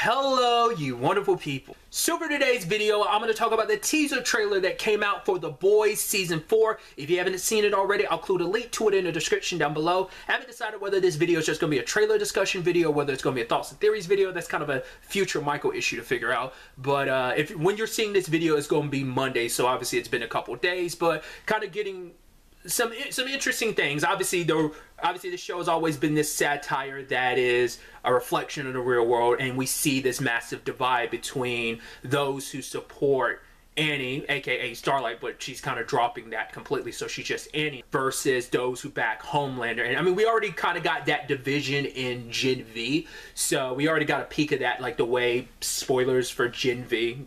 Hello, you wonderful people. So for today's video, I'm going to talk about the teaser trailer that came out for The Boys Season 4. If you haven't seen it already, I'll include a link to it in the description down below. I haven't decided whether this video is just going to be a trailer discussion video, whether it's going to be a thoughts and theories video. That's kind of a future Michael issue to figure out. But when you're seeing this video, it's going to be Monday, so obviously it's been a couple days, but kind of getting some interesting things. Obviously the show has always been this satire that is a reflection of the real world, and we see this massive divide between those who support Annie, aka Starlight, but she's kind of dropping that completely, so she's just Annie, versus those who back Homelander. And I mean, we already kind of got that division in Gen V, so we already got a peek of that, like the way, spoilers for Gen V,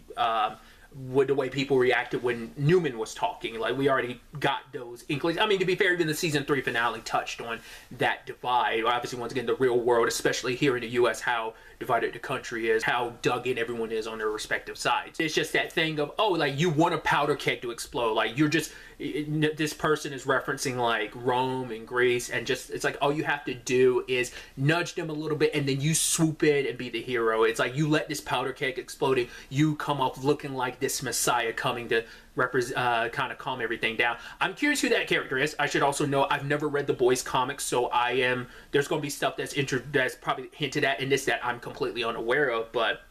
with the way people reacted when Newman was talking. Like, we already got those inklings. I mean, to be fair, even the season 3 finale touched on that divide. Obviously, once again, the real world, especially here in the US, how divided the country is, how dug in everyone is on their respective sides. It's just that thing of, oh, like, you want a powder keg to explode. Like, you're just, this person is referencing like Rome and Greece, and just, it's like, all you have to do is nudge them a little bit and then you swoop in and be the hero. It's like, you let this powder keg exploding, you come off looking like this messiah coming to kind of calm everything down. I'm curious who that character is. I should also know I've never read the Boys comics, so there's going to be stuff that's probably hinted at in this that I'm completely unaware of, but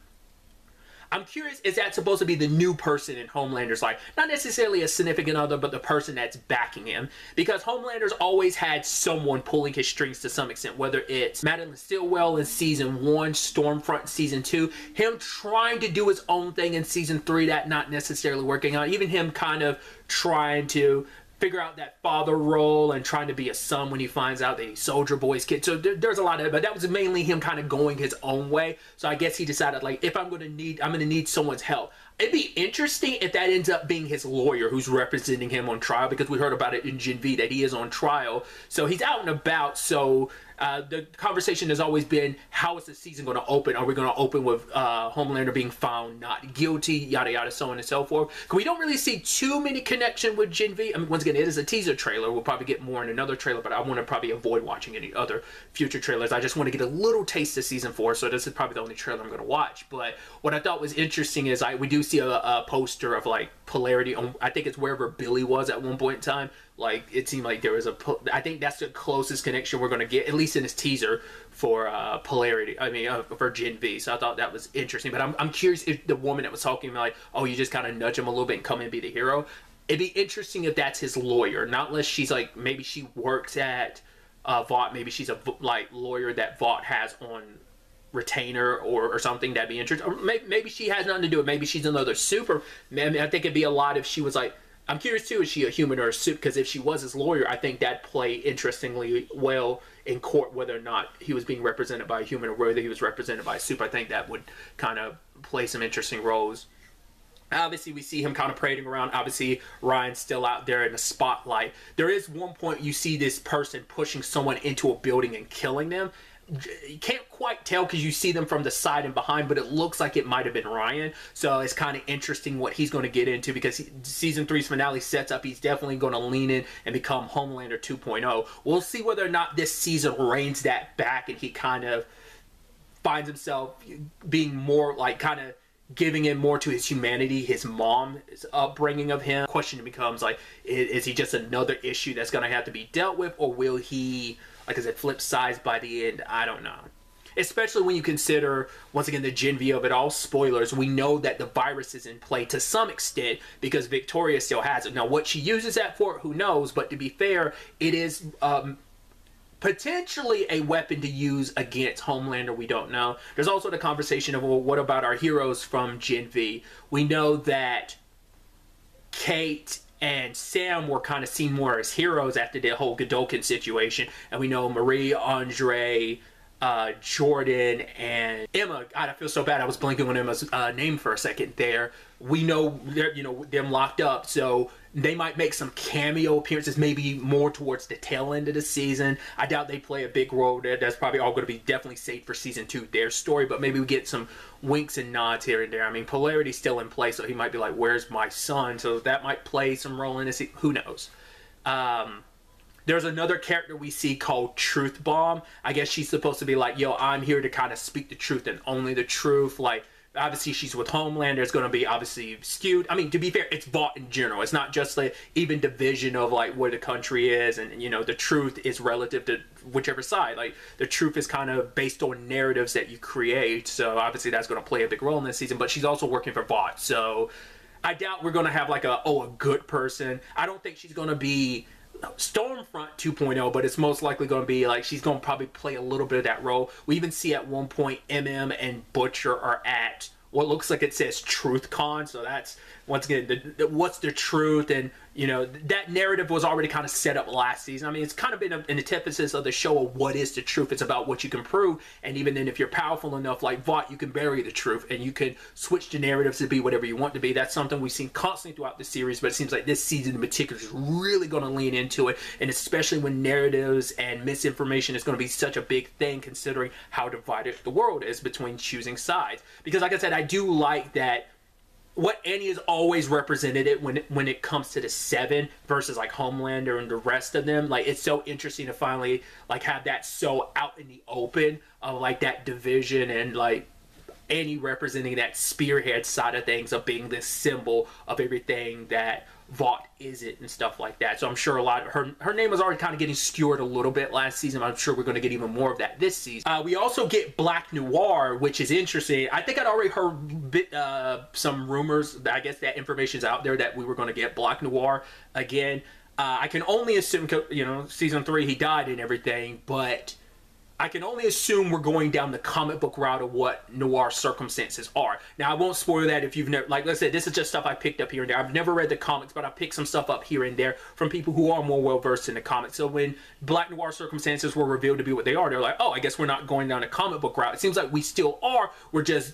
I'm curious, is that supposed to be the new person in Homelander's life? Not necessarily a significant other, but the person that's backing him. Because Homelander's always had someone pulling his strings to some extent, whether it's Madeline Stillwell in Season 1, Stormfront in Season 2, him trying to do his own thing in Season 3, that not necessarily working out, even him kind of trying to figure out that father role and trying to be a son when he finds out that he's Soldier Boy's kid. So there's a lot of it, but that was mainly him kind of going his own way. So I guess he decided, like, if I'm gonna need someone's help. It'd be interesting if that ends up being his lawyer who's representing him on trial, because we heard about it in Gen V that he is on trial. So he's out and about. So the conversation has always been, how is the season going to open? Are we going to open with Homelander being found not guilty, yada yada, so on and so forth? Because we don't really see too many connection with Gen V. I mean, once again, it is a teaser trailer. We'll probably get more in another trailer, but I want to probably avoid watching any other future trailers. I just want to get a little taste of Season 4, so this is probably the only trailer I'm going to watch. But what I thought was interesting is we do see a poster of like Polarity on, I think it's wherever Billy was at one point in time. Like, it seemed like there was I think that's the closest connection we're going to get, at least in this teaser, for Polarity, I mean, for Gen V. So I thought that was interesting. But I'm curious if the woman that was talking, like, oh, you just kind of nudge him a little bit and come in and be the hero. It'd be interesting if that's his lawyer, not unless she's like, maybe she works at Vought, maybe she's a like lawyer that Vought has on retainer or something. That'd be interesting. Or maybe she has nothing to do with it. Maybe she's another super. I mean, I think it'd be a lot if she was like, I'm curious too, is she a human or a suit? Because if she was his lawyer, I think that'd play interestingly well in court, whether or not he was being represented by a human or whether he was represented by a suit. I think that would kind of play some interesting roles. Obviously, we see him kind of parading around. Obviously, Ryan's still out there in the spotlight. There is one point you see this person pushing someone into a building and killing them. You can't quite tell because you see them from the side and behind, but it looks like it might have been Ryan. So it's kind of interesting what he's going to get into, because Season 3's finale sets up he's definitely going to lean in and become Homelander 2.0. We'll see whether or not this season reins that back and he kind of finds himself being more like kind of giving in more to his humanity, his mom's upbringing of him. The question becomes, like, is he just another issue that's going to have to be dealt with, or will he, like I said, flip sides by the end? I don't know. Especially when you consider, once again, the Gen V of it all. Spoilers, we know that the virus is in play to some extent because Victoria still has it. Now, what she uses that for, who knows? But to be fair, it is potentially a weapon to use against Homelander. We don't know. There's also the conversation of, well, what about our heroes from Gen V? We know that Kate and Sam were kind of seen more as heroes after the whole Godolkin situation, and we know Marie, Andre, Jordan, and Emma. God, I feel so bad. I was blanking on Emma's name for a second there. We know they're, them locked up, so they might make some cameo appearances, maybe more towards the tail end of the season. I doubt they play a big role there. That's probably all going to be definitely saved for Season 2, their story, but maybe we get some winks and nods here and there. I mean, Polarity's still in play, so he might be like, where's my son? So that might play some role in this. Who knows? There's another character we see called Truth Bomb. I guess she's supposed to be like, yo, I'm here to kind of speak the truth and only the truth. Like, obviously she's with Homelander. It's going to be obviously skewed. I mean, to be fair, it's Vought in general. It's not just like even division of like where the country is, and you know, the truth is relative to whichever side. Like, the truth is kind of based on narratives that you create. So obviously that's going to play a big role in this season. But she's also working for Vought. So I doubt we're going to have like a good person. I don't think she's going to be Stormfront 2.0, but it's most likely going to be like she's going to probably play a little bit of that role. We even see at one point MM and Butcher are at what looks like it says TruthCon, so that's once again what's the truth, and you know, that narrative was already kind of set up last season. I mean, it's kind of been an antithesis of the show of what is the truth. It's about what you can prove, and even then, if you're powerful enough like Vought, you can bury the truth and you can switch the narratives to be whatever you want to be. That's something we've seen constantly throughout the series, but it seems like this season in particular is really going to lean into it, and especially when narratives and misinformation is going to be such a big thing, considering how divided the world is between choosing sides. Because like I said, I do like that what Annie has always represented it when it comes to the Seven versus like Homelander and the rest of them. Like, it's so interesting to finally like have that so out in the open of like that division, and like Annie representing that spearhead side of things of being this symbol of everything that Vought isn't and stuff like that. So I'm sure a lot of her name was already kind of getting skewered a little bit last season. I'm sure we're going to get even more of that this season. We also get Black Noir, which is interesting. I think I'd already heard some rumors. I guess that information's out there that we were going to get Black Noir again. I can only assume, you know, season 3 he died and everything, but I can only assume we're going down the comic book route of what Noir circumstances are. Now, I won't spoil that if you've never, like I said, this is just stuff I picked up here and there. I've never read the comics, but I picked some stuff up here and there from people who are more well-versed in the comics. So when Black Noir circumstances were revealed to be what they are, they're like, oh, I guess we're not going down the comic book route. It seems like we still are. We're just,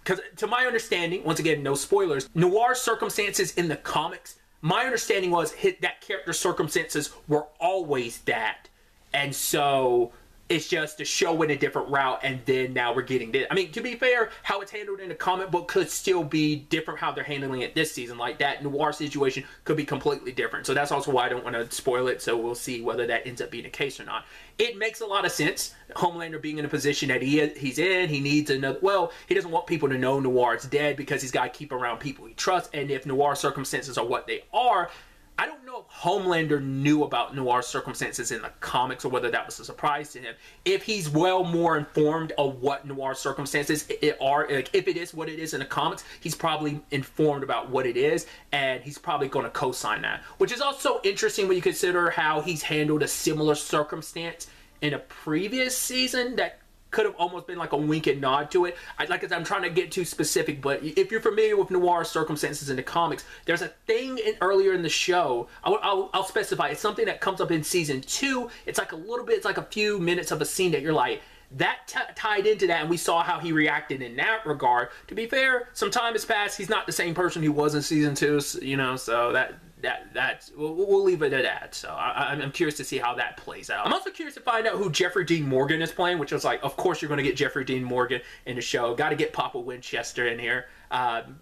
because to my understanding, once again, no spoilers, Noir circumstances in the comics, my understanding was that character's circumstances were always that. And so it's just a show in a different route, and then now we're getting this. I mean, to be fair, how it's handled in the comic book could still be different how they're handling it this season. Like, that Noir situation could be completely different. So that's also why I don't want to spoil it, so we'll see whether that ends up being the case or not. It makes a lot of sense. Homelander being in a position that he's in, he needs another, well, he doesn't want people to know Noir's dead because he's got to keep around people he trusts, and if Noir circumstances are what they are, I don't know if Homelander knew about Noir's circumstances in the comics or whether that was a surprise to him. If he's well more informed of what Noir's circumstances are, like if it is what it is in the comics, he's probably informed about what it is, and he's probably going to co-sign that. Which is also interesting when you consider how he's handled a similar circumstance in a previous season that could have almost been like a wink and nod to it. I'm trying to get too specific, but if you're familiar with Noir circumstances in the comics, there's a thing earlier in the show, I'll specify, it's something that comes up in season 2. It's like a little bit, it's like a few minutes of a scene that you're like, that tied into that, and we saw how he reacted in that regard. To be fair, some time has passed. He's not the same person he was in season 2, you know, so that's we'll leave it at that. So I'm curious to see how that plays out. I'm also curious to find out who Jeffrey Dean Morgan is playing, which was like, of course you're going to get Jeffrey Dean Morgan in the show. Got to get Papa Winchester in here.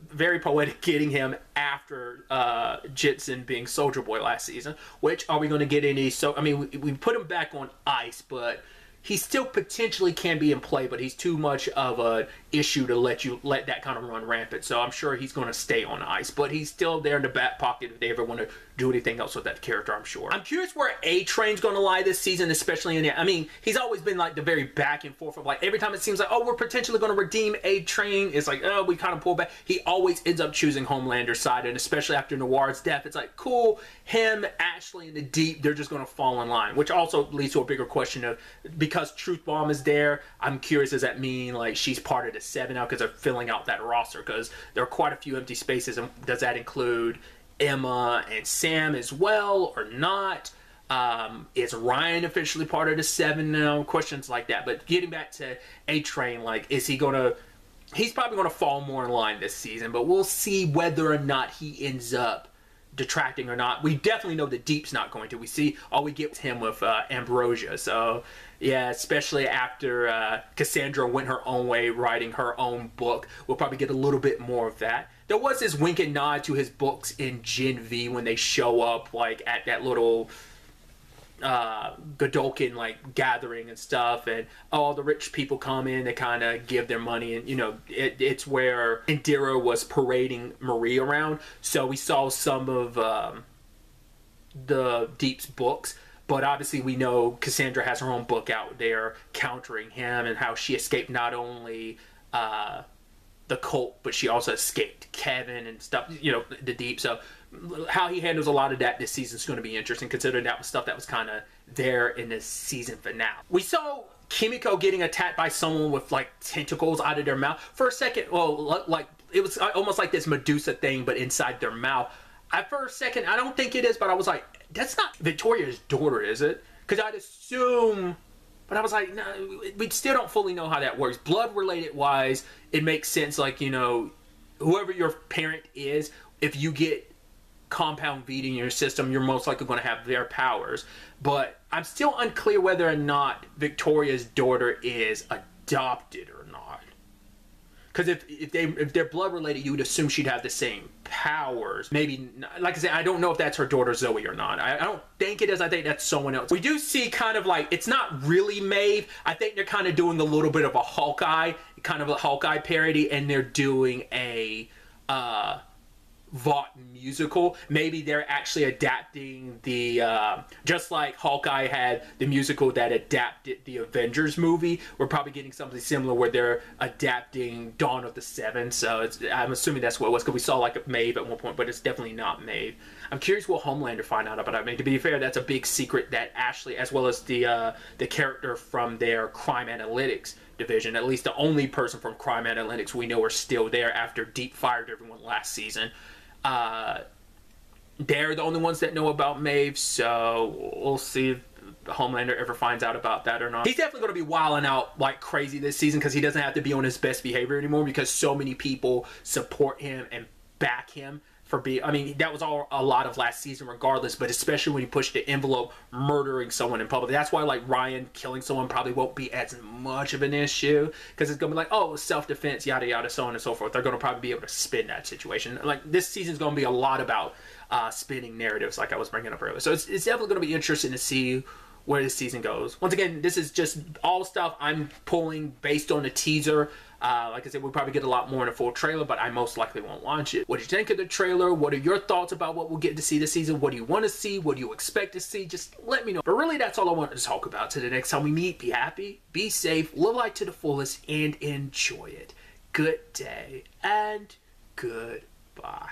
Very poetic getting him after Jitson being Soldier Boy last season. Which, are we going to get any? So I mean, we put him back on ice, but he still potentially can be in play, but he's too much of an issue to let that kind of run rampant. So I'm sure he's going to stay on ice, but he's still there in the back pocket if they ever want to do anything else with that character, I'm sure. I'm curious where A-Train's going to lie this season, especially in the, I mean, he's always been like the very back and forth of like, every time it seems like, oh, we're potentially going to redeem A-Train, it's like, oh, we kind of pull back. He always ends up choosing Homelander's side, and especially after Noir's death, it's like, cool, him, Ashley, and the Deep, they're just going to fall in line, which also leads to a bigger question of, because Truth Bomb is there, I'm curious, does that mean like she's part of the Seven now because they're filling out that roster, because there are quite a few empty spaces, and does that include Emma and Sam as well or not? Is Ryan officially part of the Seven now? Questions like that. But getting back to A-Train, like, is he gonna, he's probably gonna fall more in line this season, but we'll see whether or not he ends up detracting or not. We definitely know the Deep's not going to. We see all we get with him with Ambrosia. So yeah, especially after Cassandra went her own way writing her own book, we'll probably get a little bit more of that. There was this wink and nod to his books in Gen V when they show up like at that little Godolkin like gathering and stuff, and all the rich people come in, they kind of give their money, and you know, it's where Indira was parading Marie around. So we saw some of the Deep's books, but obviously we know Cassandra has her own book out there countering him, and how she escaped not only the cult, but she also escaped Kevin and stuff, you know, the Deep. So how he handles a lot of that this season is going to be interesting, considering that was stuff that was kind of there in the season finale. We saw Kimiko getting attacked by someone with like tentacles out of their mouth for a second. Well, like it was almost like this Medusa thing, but inside their mouth. For a second, I don't think it is, but I was like, that's not Victoria's daughter, is it? Because I'd assume, but I was like, no, we still don't fully know how that works. Blood related wise, it makes sense. Like, you know, whoever your parent is, if you get compound VIDS in your system, you're most likely going to have their powers. But I'm still unclear whether or not Victoria's daughter is adopted or not. Because if they're blood related, you would assume she'd have the same powers. Maybe, like I said, I don't know if that's her daughter Zoe or not. I don't think it is. I think that's someone else. We do see kind of like, it's not really Maeve. I think they're kind of doing a little bit of a Hawkeye, kind of a Hawkeye parody, and they're doing a Vought musical. Maybe they're actually adapting the just like Hawkeye had the musical that adapted the Avengers movie. We're probably getting something similar where they're adapting Dawn of the Seven. So I'm assuming that's what it was, because we saw like Maeve at one point, but it's definitely not Maeve. I'm curious what Homelander find out about it. I mean, to be fair, that's a big secret that Ashley, as well as the character from their crime analytics division, at least the only person from crime analytics we know are still there after Deep fired everyone last season. They're the only ones that know about Maeve, so we'll see if Homelander ever finds out about that or not. He's definitely going to be wilding out like crazy this season, because he doesn't have to be on his best behavior anymore, because so many people support him and back him for being, I mean, that was all a lot of last season regardless, but especially when he pushed the envelope, murdering someone in public. That's why like Ryan killing someone probably won't be as much of an issue, because it's gonna be like, oh, self-defense, yada yada, so on and so forth. They're gonna probably be able to spin that situation. Like this season's gonna be a lot about spinning narratives, like I was bringing up earlier. So it's definitely gonna be interesting to see where this season goes. Once again, this is just all stuff I'm pulling based on the teaser. Like I said, we'll probably get a lot more in a full trailer, but I most likely won't watch it. What do you think of the trailer? What are your thoughts about what we'll get to see this season? What do you want to see? What do you expect to see? Just let me know. But really, that's all I wanted to talk about. Till the next time we meet, be happy, be safe, live life to the fullest, and enjoy it. Good day and goodbye.